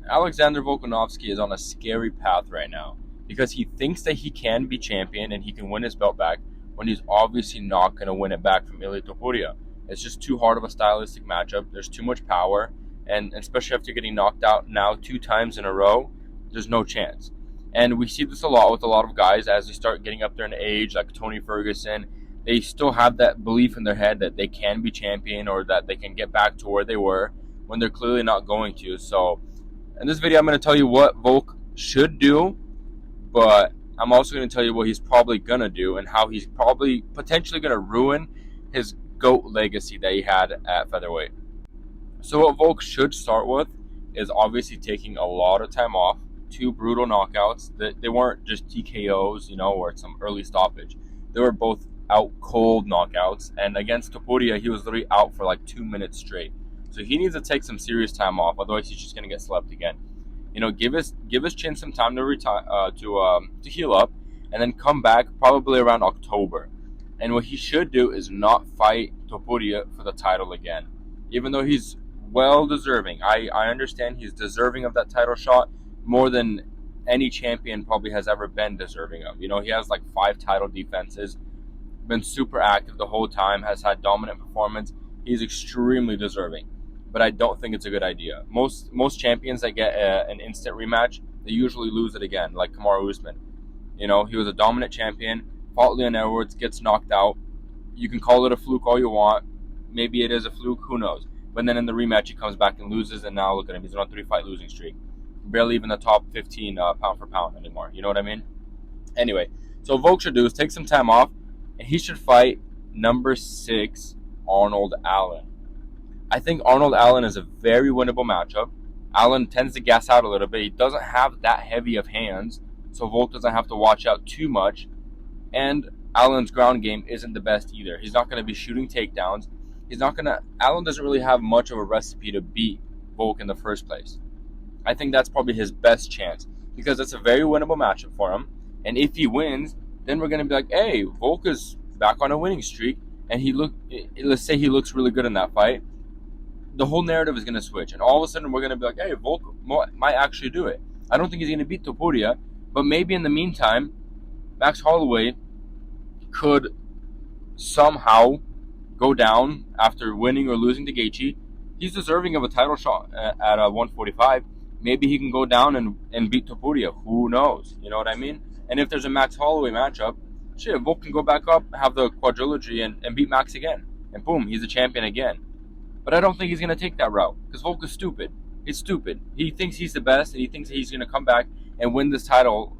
Alexander Volkonavski is on a scary path right now because he thinks that he can be champion and he can win his belt back when he's obviously not going to win it back from Ilia Topuria. It's just too hard of a stylistic matchup. There's too much power, and especially after getting knocked out now 2 times in a row, there's no chance. And we see this a lot with a lot of guys as they start getting up there in age, like Tony Ferguson. They still have that belief in their head that they can be champion or that they can get back to where they were when they're clearly not going to. So in this video, I'm going to tell you what Volk should do, but I'm also going to tell you what he's probably going to do and how he's probably potentially going to ruin his GOAT legacy that he had at featherweight. So what Volk should start with is obviously taking a lot of time off. 2 brutal knockouts. They weren't just TKOs, or some early stoppage. They were both out cold knockouts. And against Topuria, he was literally out for like 2 minutes straight. So he needs to take some serious time off, otherwise he's just going to get slept again. Give his chin some time to heal up, and then come back probably around October. And what he should do is not fight Topuria for the title again, even though he's well deserving. I understand he's deserving of that title shot more than any champion probably has ever been deserving of. He has like 5 title defenses, been super active the whole time, has had dominant performance. He's extremely deserving. But I don't think it's a good idea. Most champions that get an instant rematch, they usually lose it again, like Kamaru Usman. He was a dominant champion, fought Leon Edwards, gets knocked out. You can call it a fluke all you want. Maybe it is a fluke, who knows. But then in the rematch, he comes back and loses, and now look at him. He's on a 3-fight losing streak. Barely even the top 15 pound for pound anymore. You know what I mean? Anyway, so what Volk should do is take some time off, and he should fight number 6, Arnold Allen. I think Arnold Allen is a very winnable matchup. Allen tends to gas out a little bit. He doesn't have that heavy of hands, so Volk doesn't have to watch out too much. And Allen's ground game isn't the best either. He's not going to be shooting takedowns. Allen doesn't really have much of a recipe to beat Volk in the first place. I think that's probably his best chance because it's a very winnable matchup for him. And if he wins, then we're going to be like, hey, Volk is back on a winning streak, and let's say he looks really good in that fight. The whole narrative is going to switch, and all of a sudden we're going to be like, hey, Volk might actually do it. I don't think he's going to beat Topuria, but maybe in the meantime, Max Holloway could somehow go down after winning or losing to Gaethje. He's deserving of a title shot at 145. Maybe he can go down and beat Topuria. Who knows? You know what I mean? And if there's a Max Holloway matchup, Volk can go back up, have the quadrilogy, and beat Max again. And boom, he's a champion again. But I don't think he's going to take that route because Volk is stupid. He's stupid. He thinks he's the best, and he thinks he's going to come back and win this title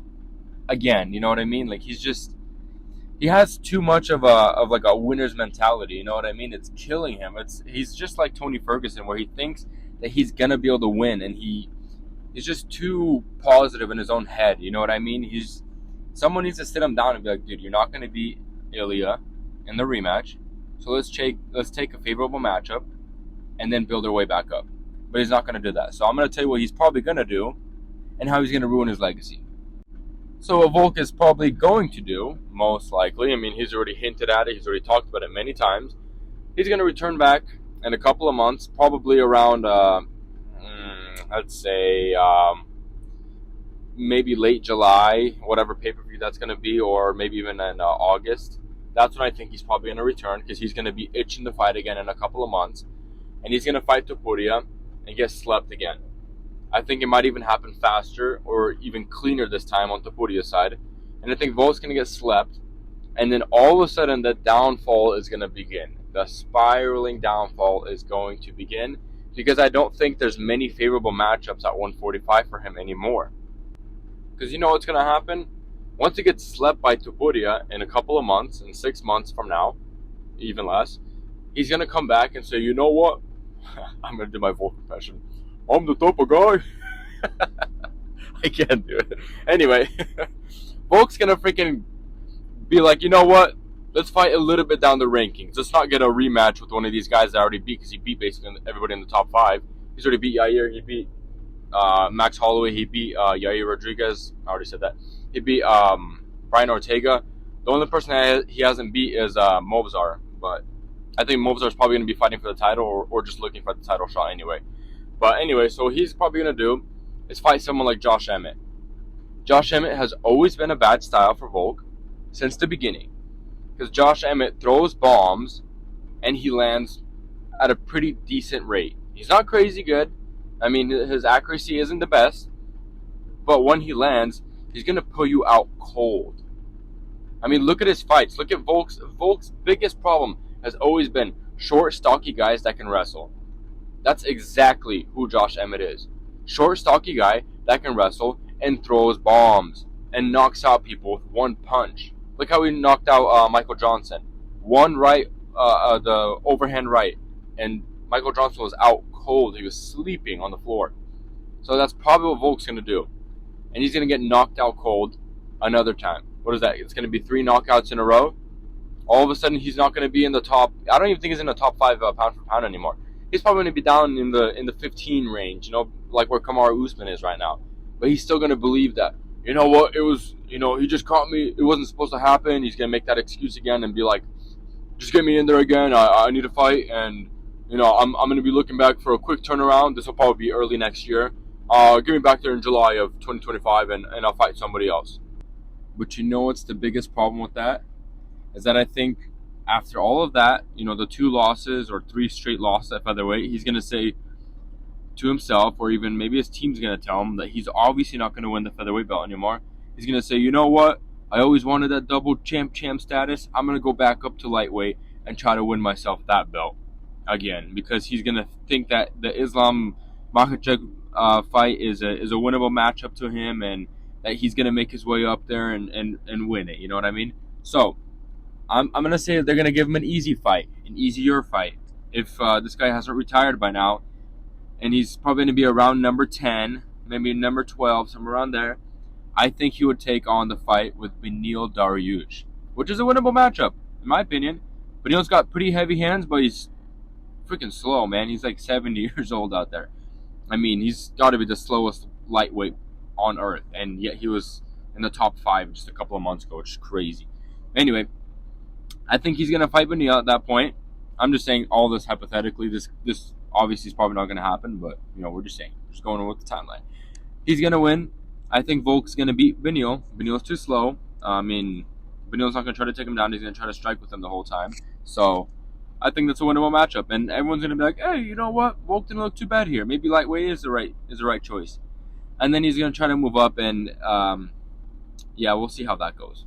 again. You know what I mean? Like, he has too much of a winner's mentality. You know what I mean? It's killing him. He's just like Tony Ferguson, where he thinks that he's going to be able to win, and he's just too positive in his own head. You know what I mean? Someone needs to sit him down and be like, dude, you're not going to beat Ilia in the rematch, so let's take a favorable matchup and then build our way back up. But he's not going to do that. So I'm going to tell you what he's probably going to do and how he's going to ruin his legacy. So what Volk is probably going to do, most likely, he's already hinted at it, he's already talked about it many times, he's going to return back in a couple of months, probably around, let's say, maybe late July, whatever pay-per-view that's going to be, or maybe even in August. That's when I think he's probably going to return, because he's going to be itching to fight again in a couple of months. And he's going to fight Topuria and get slept again. I think it might even happen faster or even cleaner this time on Topuria's side. And I think Volk's going to get slept. And then all of a sudden, the downfall is going to begin. The spiraling downfall is going to begin. Because I don't think there's many favorable matchups at 145 for him anymore. Because you know what's going to happen? Once he gets slept by Topuria in a couple of months, in 6 months from now, even less, he's going to come back and say, you know what? I'm going to do my Volk impression. I'm the top of guy. I can't do it. Anyway, Volk's going to freaking be like, you know what? Let's fight a little bit down the rankings. Let's not get a rematch with one of these guys that I already beat, because he beat basically everybody in the top 5. He's already beat Yair. He beat Max Holloway. He beat Yair Rodriguez. I already said that. He beat Brian Ortega. The only person that he hasn't beat is Movsar. But I think Movsar is probably going to be fighting for the title, or just looking for the title shot anyway. But anyway, so he's probably going to do is fight someone like Josh Emmett. Josh Emmett has always been a bad style for Volk since the beginning. Because Josh Emmett throws bombs and he lands at a pretty decent rate. He's not crazy good. I mean, his accuracy isn't the best. But when he lands, he's going to pull you out cold. I mean, look at his fights. Look at Volk's. Volk's biggest problem has always been short, stocky guys that can wrestle. That's exactly who Josh Emmett is. Short, stocky guy that can wrestle and throws bombs and knocks out people with one punch. Look how he knocked out Michael Johnson. One right, the overhand right, and Michael Johnson was out cold. He was sleeping on the floor. So that's probably what Volk's going to do. And he's going to get knocked out cold another time. What is that? It's going to be 3 knockouts in a row. All of a sudden, he's not going to be in the top. I don't even think he's in the top 5 pound for pound anymore. He's probably going to be down in the 15 range, like where Kamaru Usman is right now. But he's still going to believe that, you know what, it was, he just caught me. It wasn't supposed to happen. He's going to make that excuse again and be like, just get me in there again. I need to fight. And, I'm going to be looking back for a quick turnaround. This will probably be early next year. Get me back there in July of 2025 and I'll fight somebody else. But what's the biggest problem with that? Is that I think after all of that, the 2 losses or 3 straight losses at featherweight, he's going to say to himself, or even maybe his team's going to tell him, that he's obviously not going to win the featherweight belt anymore. He's going to say, you know what? I always wanted that double champ status. I'm going to go back up to lightweight and try to win myself that belt again, because he's going to think that the Islam Makhachev fight is a winnable matchup to him, and that he's going to make his way up there and win it. You know what I mean? So I'm going to say they're going to give him an easy fight, an easier fight. If this guy hasn't retired by now, and he's probably going to be around number 10, maybe number 12, somewhere around there, I think he would take on the fight with Beneil Dariush, which is a winnable matchup, in my opinion. Beneil's got pretty heavy hands, but he's freaking slow, man. He's like 70 years old out there. I mean, he's got to be the slowest lightweight on earth, and yet he was in the top 5 just a couple of months ago, which is crazy. Anyway, I think he's going to fight Beneil at that point. I'm just saying all this hypothetically. This obviously is probably not going to happen, but we're just saying, just going with the timeline. He's going to win. I think Volk's going to beat Beneil. Beneil's too slow. I mean, Beneil's not going to try to take him down. He's going to try to strike with him the whole time. So I think that's a winnable matchup, and everyone's going to be like, hey, you know what? Volk didn't look too bad here. Maybe lightweight is the right choice. And then he's going to try to move up, and we'll see how that goes.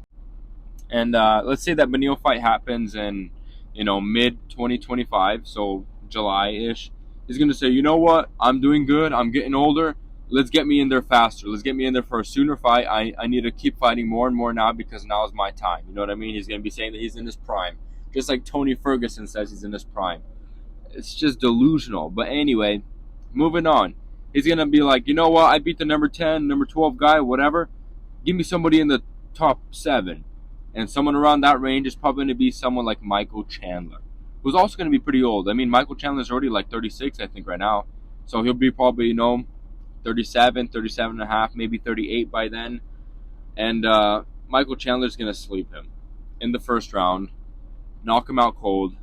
And let's say that Beneil fight happens in mid 2025, so July-ish. He's going to say, you know what? I'm doing good. I'm getting older. Let's get me in there faster. Let's get me in there for a sooner fight. I need to keep fighting more and more now because now is my time. You know what I mean? He's going to be saying that he's in his prime. Just like Tony Ferguson says he's in his prime. It's just delusional. But anyway, moving on. He's going to be like, you know what? I beat the number 10, number 12 guy, whatever. Give me somebody in the top 7. And someone around that range is probably going to be someone like Michael Chandler, who's also going to be pretty old. I mean, Michael Chandler's already like 36, I think, right now. So he'll be probably, 37, 37 and a half, maybe 38 by then. And Michael Chandler's going to sleep him in the first round, knock him out cold.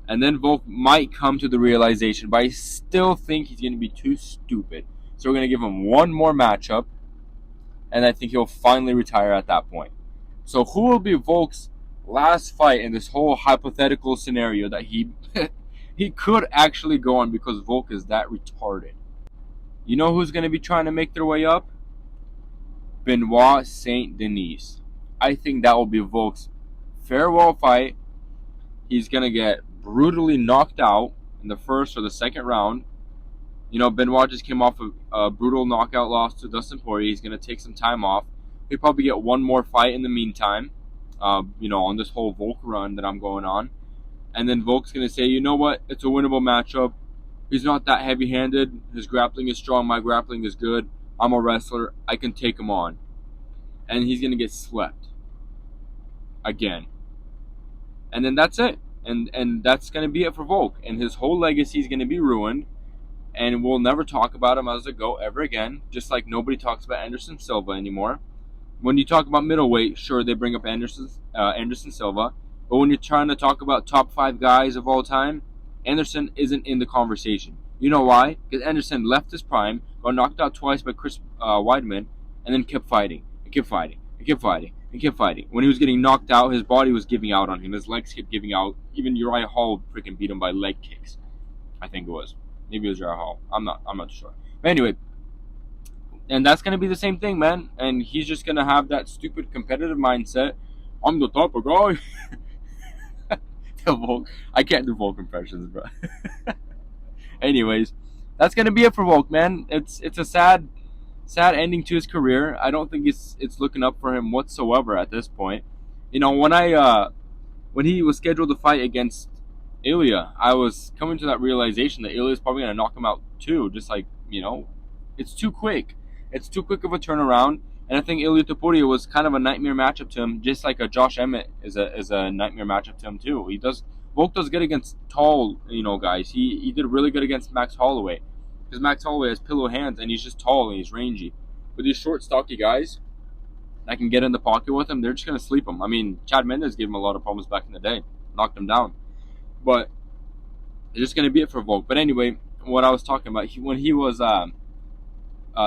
And then Volk might come to the realization, but I still think he's going to be too stupid. So we're going to give him one more matchup, and I think he'll finally retire at that point. So who will be Volk's last fight in this whole hypothetical scenario that he could actually go on, because Volk is that retarded? You know who's going to be trying to make their way up? Benoit Saint Denis. I think that will be Volk's farewell fight. He's going to get brutally knocked out in the first or the second round. Benoit just came off a brutal knockout loss to Dustin Poirier. He's going to take some time off. He'll probably get one more fight in the meantime, on this whole Volk run that I'm going on. And then Volk's going to say, you know what? It's a winnable matchup. He's not that heavy-handed. His grappling is strong. My grappling is good. I'm a wrestler. I can take him on. And he's going to get swept again. And then that's it. And that's going to be it for Volk. And his whole legacy is going to be ruined. And we'll never talk about him as a GOAT ever again. Just like nobody talks about Anderson Silva anymore. When you talk about middleweight, sure, they bring up Anderson Silva. But when you're trying to talk about top 5 guys of all time, Anderson isn't in the conversation. You know why? Because Anderson left his prime got knocked out twice by Chris Weidman, and then kept fighting and kept fighting and kept fighting and kept fighting. When he was getting knocked out, his body was giving out on him. His legs kept giving out. Even Uriah Hall freaking beat him by leg kicks. I think it was. Maybe it was Uriah Hall. I'm not sure. But anyway, and that's gonna be the same thing, man. And he's just gonna have that stupid competitive mindset. I'm the top of guy. I can't do Volk impressions, bro. Anyways, that's gonna be it for Volk, man. It's a sad ending to his career. I don't think it's looking up for him whatsoever at this point. You know, when he was scheduled to fight against Ilya, I was coming to that realization that Ilya's probably gonna knock him out too. Just like, you know, it's too quick. It's too quick of a turnaround. And I think Ilya Topuria was kind of a nightmare matchup to him, just like a Josh Emmett is a nightmare matchup to him too. Volk does good against tall, you know, guys. He did really good against Max Holloway, because Max Holloway has pillow hands and he's just tall and he's rangy. But these short, stocky guys that can get in the pocket with him, they're just gonna sleep him. I mean, Chad Mendes gave him a lot of problems back in the day, knocked him down. But it's just gonna be it for Volk. But anyway, what I was talking about, when he was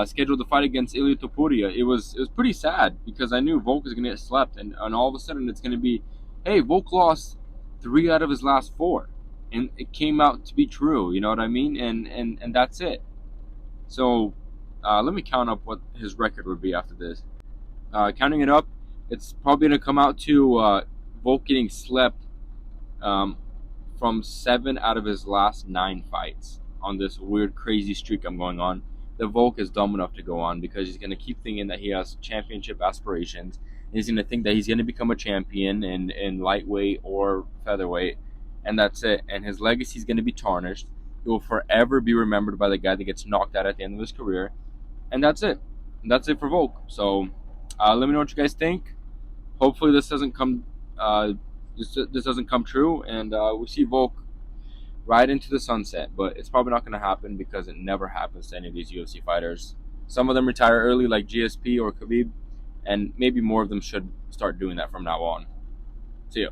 scheduled to fight against Ilya Topuria, it was pretty sad, because I knew Volk was gonna get slept, and all of a sudden it's gonna be, hey, Volk lost 3 out of his last 4, and it came out to be true. You know what I mean? And that's it. So let me count up what his record would be after this. Counting it up, it's probably gonna come out to Volk getting slept from 7 out of his last 9 fights on this weird, crazy streak I'm going on. That Volk is dumb enough to go on, because he's going to keep thinking that he has championship aspirations. He's going to think that he's going to become a champion in lightweight or featherweight, and that's it. And his legacy is going to be tarnished. He will forever be remembered by the guy that gets knocked out at the end of his career, and that's it. And that's it for Volk. So let me know what you guys think. Hopefully this doesn't come this doesn't come true, and we see Volk right into the sunset. But it's probably not going to happen, because it never happens to any of these UFC fighters. Some of them retire early, like GSP or Khabib, and maybe more of them should start doing that from now on. See ya.